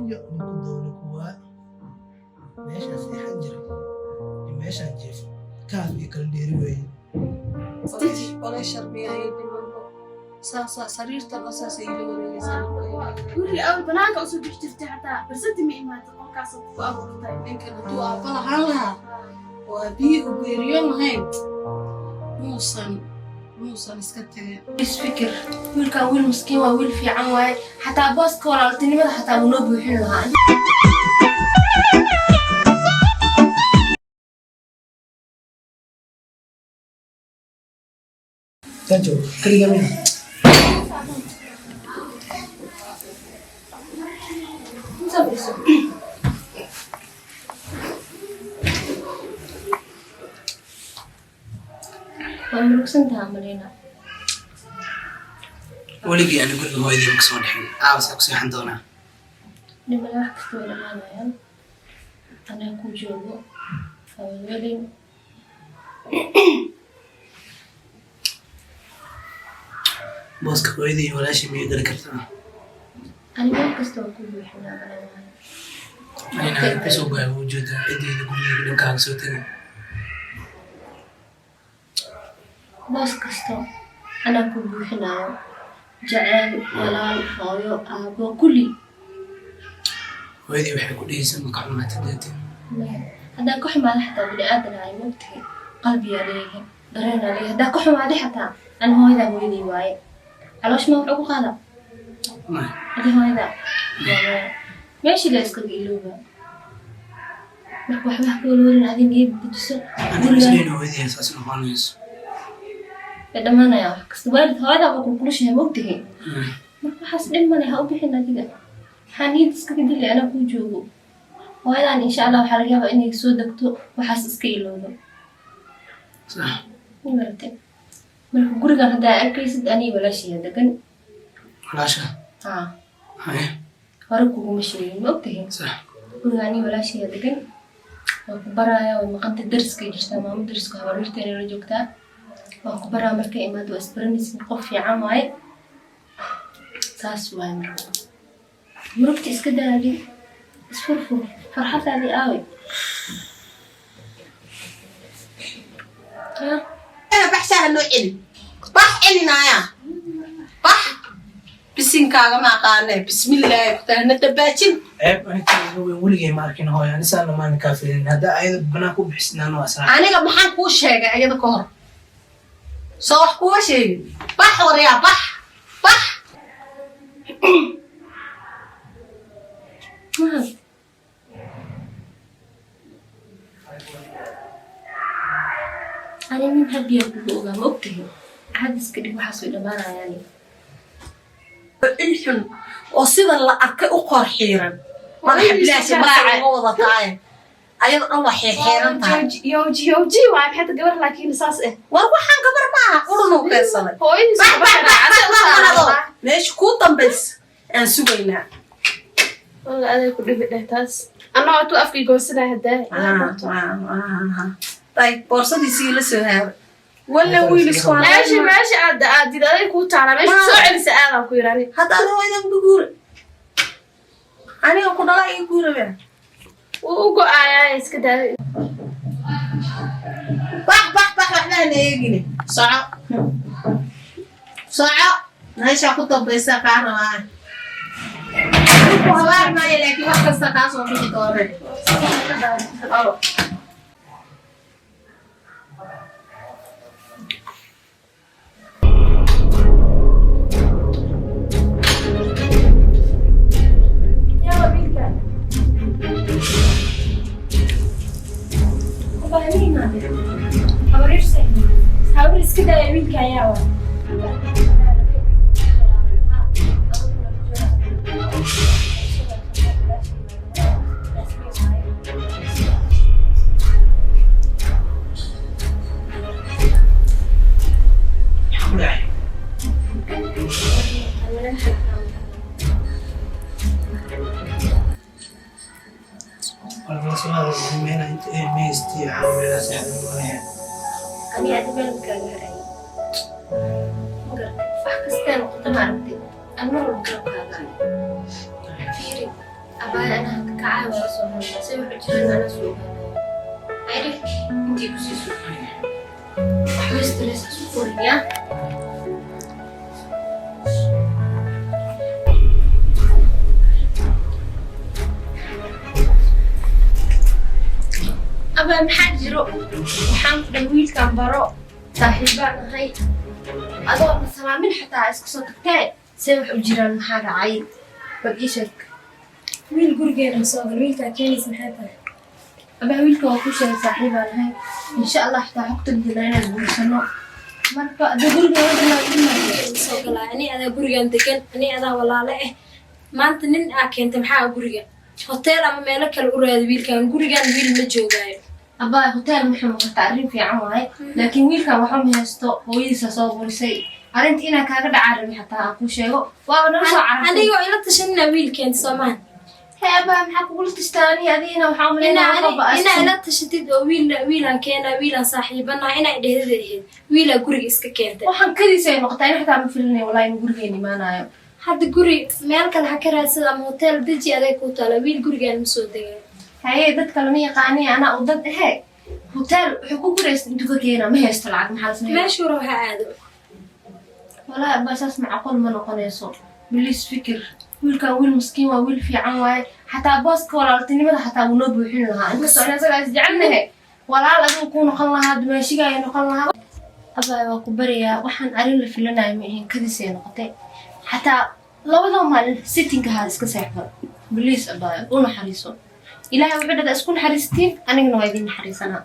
adduunyo ninku doono kuwa meeshaas seexan jiray iyo meeshaan jiifo kaaf iyo kala dheeri weeye ولا شربي هاي بالمنبو ساسا سريرتا قصاص يلو ولا وري أول بناك أصلا بيشتفتي حتى برسنت مئة تقوم كاسب فأبو طيب يمكن تو أبلا حالها وأبيه وبيريوم هاي موصل اسكتي إيش فكر ويلك ويل مسكين وويل في عمواي حتى بوسك ولا قلتني ماذا حتى ونوب وحلوها تنجو كل يومين وأنا سنتها عملينا ولقي أنا كل ما يدي مكسور الحين عاوز أكسي حندونا لما لا أحكي ولا ما أنا أنا أكون جوجو فولي بوسك ويدي ولا شيء ميقدر كرتنا أنا ما كستوى كل وحنا بلا أنا كسوق وجود عندي يقول لي كان صوتي بوس كستو أنا كل وحنا جعل ولا هايو أبو كلي ويدي وحي كل اسم مقعمة تداتي هذا كحم على حتى بدي أدري هاي مبتي قلبي عليه درين عليه هذا كحم على حتى أنا هو إذا ويدي واي علاش ما وعقو هذا هذا هو إذا ماشي لا يسكت قلوبه مرك وحبه كلون هذه نجيب بتسر أنا مسكين ويدي أساسا خالص لما أنا يا كسبالت هذا بقول كل شيء مبتي مرك حس لما أنا هأبي حنا كذا حنيد سكت اللي أنا كوجوه وهذا إن شاء الله حرجة إني سودكتو وحاسس كيلونه صح مرتين مرك قولي كان هذا أكيد أني ولا شيء لكن ولا شيء هاي فرقوا مشي مبتي صح قولي أني ولا شيء لكن وبرايا ومقامة الدرس كي جشتا ما مدرس كهوا مرتين رجوكتا وبرايا مركي إماد وأسبرنيس نقف في عماي ساس وامر مركتي إسكدا لي اسفرفو فرحت هذه قوي أنا بحسها إنه إلي بح إلي نايا بح بسينكاغا ما قانا بسم الله كتانا دباتين عيب أنت ولقي ماركين هو يعني سألنا ما نكافرين هذا أيضا بناكو بحسنا نواسع أنا قبل محن كوش هيك أيضا كهر صوح كوش هيك بح وريا بح بح أنا من هبي أقول ما أبتهي عاد سكري وحاسو إلى ما يعني الحن وصيدا لا أركي أقر حيرا ما نحبلاش ما عوضة تاين أيضا الله حيران تاين يوجي وعم حتى قبر لكن أساس إيه وروحان قبر ما قرنو كيسلي هو بح ليش كوطن بس أنا سوينا والله أنا كل بدي تاس أنا عطوا أفكي جوسنا هداي طيب بورصتي سيلة سهر ولا ويل سوالف ماشي عاد هذا كوت على ماشي سؤال سأله كويراني هذا هو إذا بقول أنا أقول لا يقول بيه وقو آية كده بح إحنا نيجي صعب نايش أخذ طبيسة كانوا وهذا ما يلاقي وقت استقاص وفي الدورة كده يا مين كياوة أنا أدمن كذا فحكستان وقت ما عرفتي أنا مرة بكره هذا فيري أباي أنا كعاي ورسول الله سوي حجرين أنا سوق عارف أنتي كوسي سوق حبست لسه سوق يا أبا محجرو وحنك دويل كان برو صاحبان هاي أدور مثلا من حتى أسكسوك تاي سوي حجرين محاجة عيد بقيشك wiil gurigeena soo gal wiilkaa keenaysa maxay tahay أبا ويلك وكوشة صاحبة هاي إن شاء الله حتى حكت الجنين المرسلو مركا دقول لي ولا كلمة soo galaa ani adaa gurigaan degan ani adaa walaale ah maanta nin aa keentay maxaa guriga hotel ama meelo kale u raadi wiilkaan gurigaan wiil ma joogaayo أبا هوتيل محمد تعريف في عماي لكن ويلك وحوم هستو ويلسا صوب ورسي أنت إنا كاقد عارف حتى أكو شيء وأنا نرجع عارف anigoo ila tashanina wiilkeenta soomaan هي أبا محك قلت تستاني هذينا وحوم ina لنا ila tashatid oo wiilaan keenaa wiilaan saaxiibana ina idheedada ahayd wiilaa guriga iska keentay waxaan kadisay noqotay xataa ma filinay wallahi in gurigeeni maanayo hadda guri meel kale ha ka raadsada ama hotel deji aday ku taala wiil gurigaan ma soo degayo haye dadka lama yaqaaniin ana u dad ahe hotel wuxuu ku gureystay intuu ka keenaa ma haysto lacag maxaa la sameeyaa meeshuu rabo ha aado wallahi bas asma aqoon ma noqonayso bilis fikir wiilka wiil miskiin waa wiil fiican waaye xataa booska walaaltinimada xataa wuu noo buuxin lahaa inkastoo inaan isagaa is jecelnahay walaal adigu kuu noqon lahaa dumaashiga ay noqon lahaa abaa waa ku barayaa waxaan arrin la filanayo ma ahayn kadisay noqotay xataa labada maalin sittinkaha iska seexdo bilis abaa u naxariiso ilaahay wuxuu dhada isku naxariistiin anigana waa idin naxariisanaa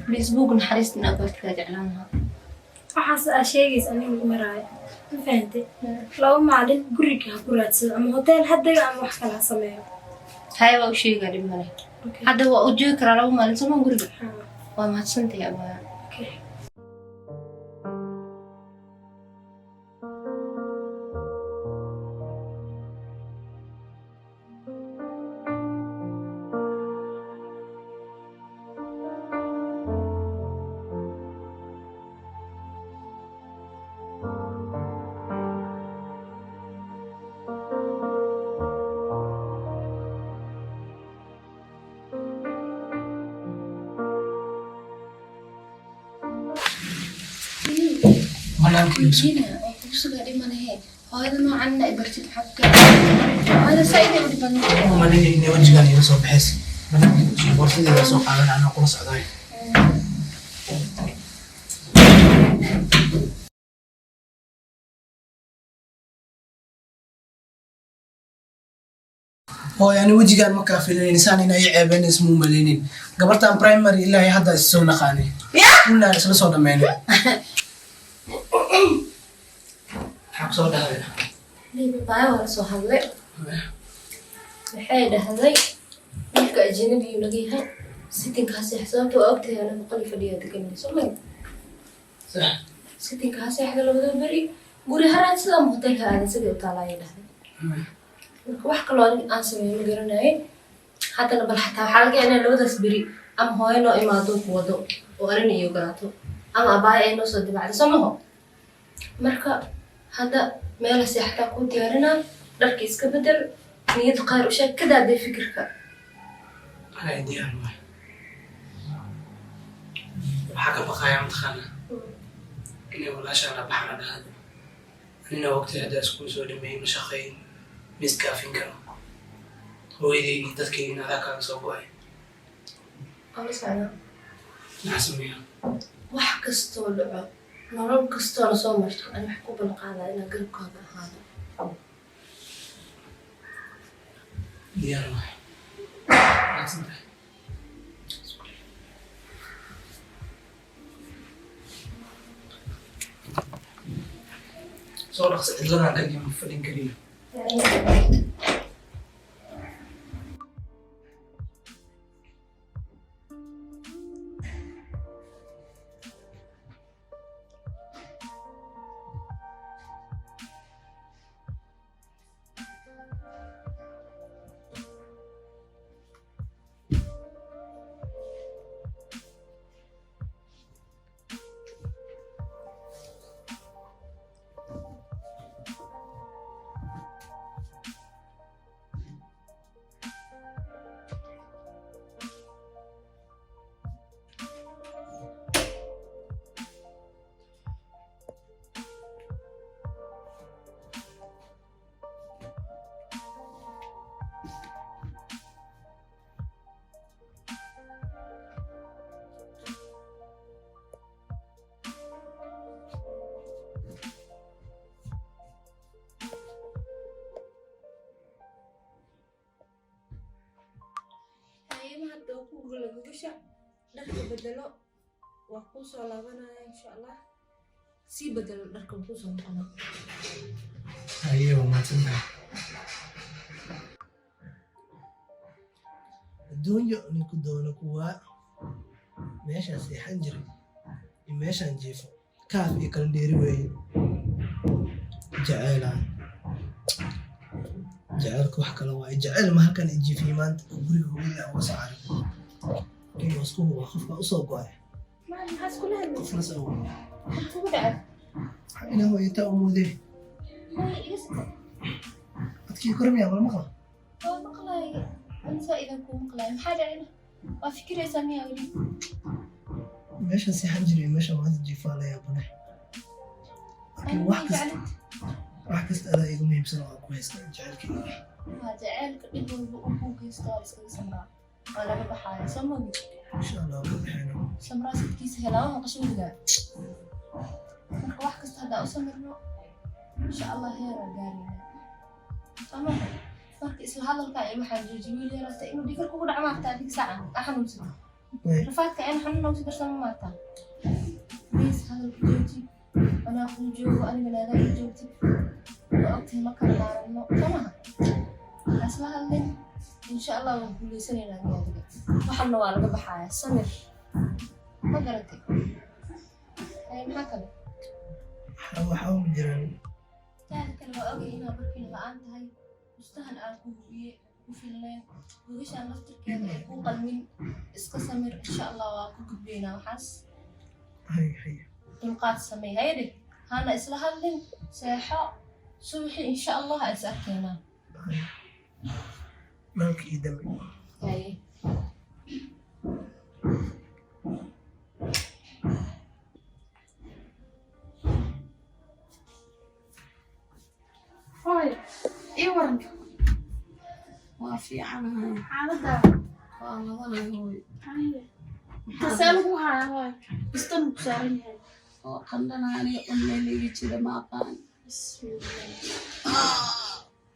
bilis buug naxariistina abartigaa jeclaan lahaa waxaas aa sheegaysa aniga maraayo ma fahantay laba maalin guriga ha ku raadsado ama hotel ha dega ama wax kale ha sameeyo haye waa u sheegaa dhib male hadda waa u joogi karaa laba maalin sooma guriga waa mahadsantahay abaa جينا وصل قاعدين ما نهي هذا ما عنا برتد حق هذا سعيد ودي بنا ما لين وجهي قال يسوي بحس من شيء ورثي إذا سوق على أنا قرص عداي هو يعني وجهي قال ما كافي الإنسان هنا يعيبين اسمه ملينين قبلت برايمري إلا هذا السونا خاني كلنا نسلا صودا مين حق صودا هذا ليه بابا ولا سو هذا الحين هذا يلقى أجنبي يلاقيها ستين كاسة حسابته وقتها أنا بقول فدية تكمل سمين صح ستين كاسة حدا لو بدو بري قولي هرات سلام هوتيلها أنا سيدي وطالعي لها wax kaloo aan sameeyo ma garanayo hadana bal xataa waxa laga yaabaa labadaas beri ama hooyano imaado ku wado oo arin iyo garaato ama abaay ay noo soo dibacdo samaho marka hada meel seexta ku diyaarina dharka iska bedel niyad qaar u sheeg kada day fikirka ay diyaar ma waxa ka baqaya mtaqana inay walaasha la baxna dhahdo anina waqti hada isku soo dhameeyay mashaqeyn miskafin karo hooyadii dadkii nada ka soo go'ay ama sana naxsumiya wax kasto dhaco nolol kasto la soo marto aan wax ku balqaadaa ina garabkaaga ahaado diyaar ma soo dhaqso cidladan ka jima fadhin kariyo gula gubasha dharka bedelo waa ku soo laabanaya insha Allah si bedelo dharka ku soo noqon ayo maanta adduunyo ninku doono kuwa meeshaas seexan jiray iyo meeshaan jiifo kaaf iyo kala dheeri weeye jaceelka wax kale waaye jaceyl ma halkan jiifiye maanta guriga hooyada uga soo carin kii waskuhu waa qofka usoo go-ay qofna soo ina hooyata umuudee adkii kormiyaa wala maqla أنت إذا كنت مقلع محاجة أنا وأفكر أسميها ولي ماشي سيحن جري ماشي ما تجي فالا يا بني لكن واحد كست أنا إذا مهم سنة كويس جعل كذا ما جعلك إنه أبوك يستارس كذا سمراء ولا بحاجة سمرني إن شاء الله بحاجة سمراء ستكيس هلا وقشوا لقى واحد كست هذا أسمرنا إن شاء الله هي رجالنا تمام marka isla hadalka ay waxa joojiyo yarata inuu dhigir kugu dhac maarta dig saacan xanuunsan rafaadka ay xanuun u darsan maarta bis hadal jooji ana ku joogo aniga laga joogti waqti ma kala maarno tamaha isla hadalin insha Allah waan guuleysanayna adiga waxana waa laga baxaya samir ma garatay ay maxaa kale waxa uu jiraan taanka loo ogeeyna markii la'aan tahay مستهل أكون وفيلين وإيش أنا أفتكر كذا يكون قلبي إسقسمر إن شاء الله وأكون بينا وحس هي تلقات سمي هيدي أنا إسلها لين ساحة صبحي إن شاء الله أسألنا مالك يدمي هاي هاي إيه ورد ما في عنها حالة والله ولا هو هاي تسألوها هاي استنوا بسارين هاي وقندنا أنا أمي اللي يجي ما قان بسم الله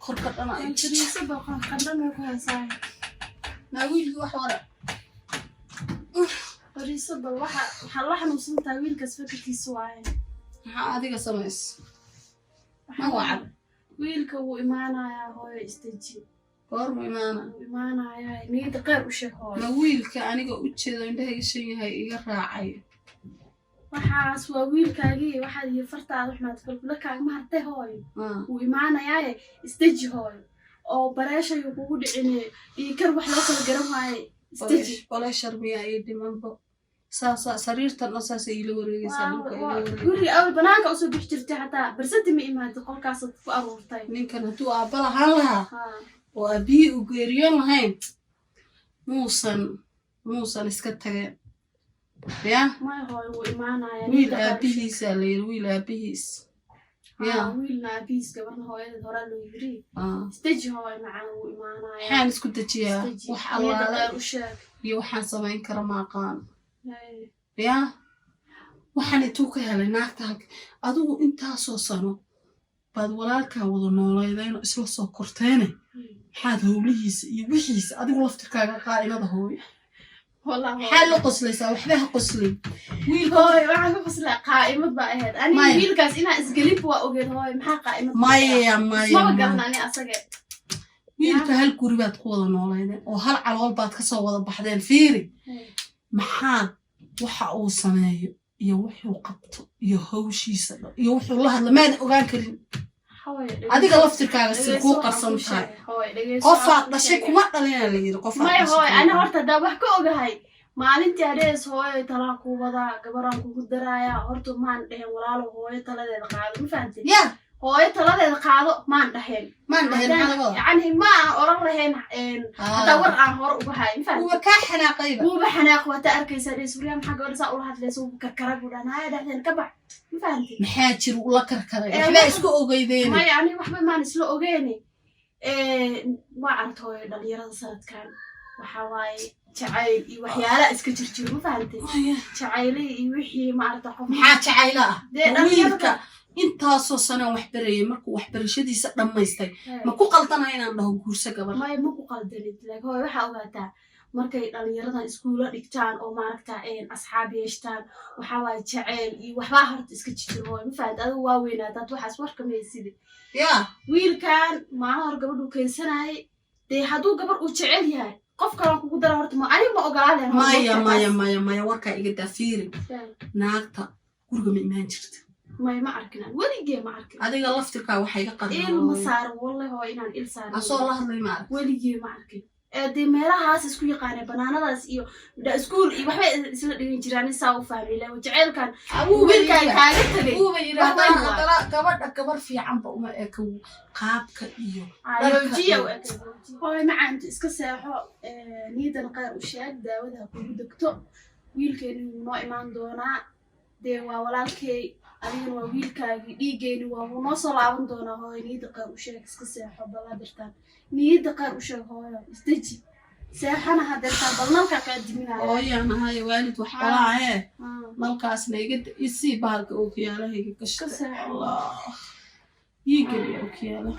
خرقتنا أنت نسبة قندنا وكان ساي ناويل هو حوار ريسبة وحلوح نوصل تاويل كسفك تيسواي هذه قسمس ما وعد wiilka wuu imaanayaa hooyo istaji goorma imaanayaa niyada qeyr u sheeg hooyo ma wiilka aniga u jeedo indhaha gashan yahay iga raacay waxaas waa wiilkaagii waxaad iyo fartaada waxmaad kalkula kaagma hartay hooyo wuu imaanayaa istaji hooyo oo bareeshayu kugu dhicine iyo kar wax loo kala garan waaye istaji baleeshar miyaa ii dhimanbo saasa sariirtan saasa ila wareegaysaa dhulka ila wareegay guri awal banaanka usoo bixi jirtay xataa barsati ma imaado qolkaas ku aruurtay ninkan hadduu aabba lahaan lahaa oo aabihii u geeriyoon lahayn muusan iska tageen ya may hooyo wuu imaanayaa wiil aabihiisaa la yiri wiil aabihiis ya wiilna aabihiis gabarna hooyadeed horaa loo yiri istaji hooyo macaan wuu imaanayaa waxaan isku dejiyaa wax allaale u sheeg iyo waxaan samayn kara ma aqaan ya waxaan intuu ka helay naagta adigu intaasoo sano baad walaalkaa wada nooleydayno isla soo korteene maxaad howlihiisa iyo wixiisa adigu laftirkaaga qaa'inada hooyo maxaad la qoslaysaa waxba ha qoslin hooyo waxaan ka qoslaa qaa'imad baa ahayd aniga wiilkaas inaa isgelib waa ogeed hooyo maxaa qaa'imad maya maba garna ani asage wiilka hal guri baad ku wada nooleydeen oo hal calool baad kasoo wada baxdeen fiiri maxaad waxa uu sameeyo iyo wuxuu qabto iyo hawshiisa iyo wuxuu la hadla maad ogaan karin adiga laftirkaaga si ku qarsan tahay qofaad dhashay kuma dhalina la yiri qofaad maya hooyo ana horta daa wax ka ogahay maalintii adees hooyo talaa ku wada gabaraan kugu daraaya horta maan dhehen walaalo hooyo taladeeda qaado ma fahamtay hooyo taladeeda qaado maan dhehen yani ma oran lahayn hadaa war aan hore uga hay ma fahamtay waa ka xanaaqayba wuuba xanaaq wata arkaysaa dheesuriyaa maxaa gabadha saa ula hadlaysa wuu karkara buu dhahnaya dhexdeen ka bax ma fahamtay maxaa jir ula karkaray waxbaa isku ogeydeen maya ani waxba maan isla ogeyni waa artooyo dhalinyarada sanadkan waxaa waaye jacayl iyo waxyaala iska jirjiro ma fahamtay jacaylay iyo wixii maarata qof maxaa jacayla ah wiilka intaasoo sanaan wax barayay markuu waxbarashadiisa dhammaystay ma ku qaldana inaan dhaho guurso gabar maya ma ku qaldanid laakiin hooyo waxaa ogaataa markay dhalinyaradan iskuulo dhigtaan oo maaragta asxaab yeeshtaan waxaa waaye jaceyl iyo waxbaa horta iska jiro hooyo ma fahamta adigu waa weynaadaad waxaas warkamaysid wiilkan maalin hor gabadhuu keensanayay dee hadduu gabar uu jecel yahay qof kalan kugu dara horta ma aniga ma ogolaaleen maya warkaa iga dafiiri naagta guriga ma imaan jirta ما أركنا ولي ما أركنا هذه لفتك وحاجة قريبة المسار والله هو إن الإلسار أصلا الله ما يعرف ولي ما أركنا دي ميرها هاس سكوي قانة بنانا داس إيو دا سكول إيو بحبي يصير جيراني ساو فامي لو جعل كان أبو بيل كان حاجة تبي أبو بيل ترى كبر في عم بقوم أكو قابك إيو أيوجي هو ما عند إسكساحو نيدا نقار وشاد داودها كل دكتور ويل كان ما إيمان دونا دي وولالكي أنا وويل كاجي ديجيني وما صلابن دونا هو نيد قار وشاك إسكساحو بلا درتان نيد قار وشاك هو استجي ساحنا هدرتان بلنالكا كادمينا أوه أنا هاي والد وحطلع نالكاس نيجد يسي بالك أوكيالا هيك كشك الله يجري أوكيالا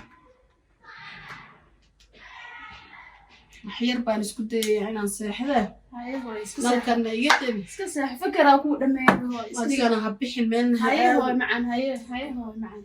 أحير بان اسكو دي عينان ساحده نالكا نيجد إسكساح فكرة أكو دمي هو أنا هبيح المن هاي هو معن هاي هو معن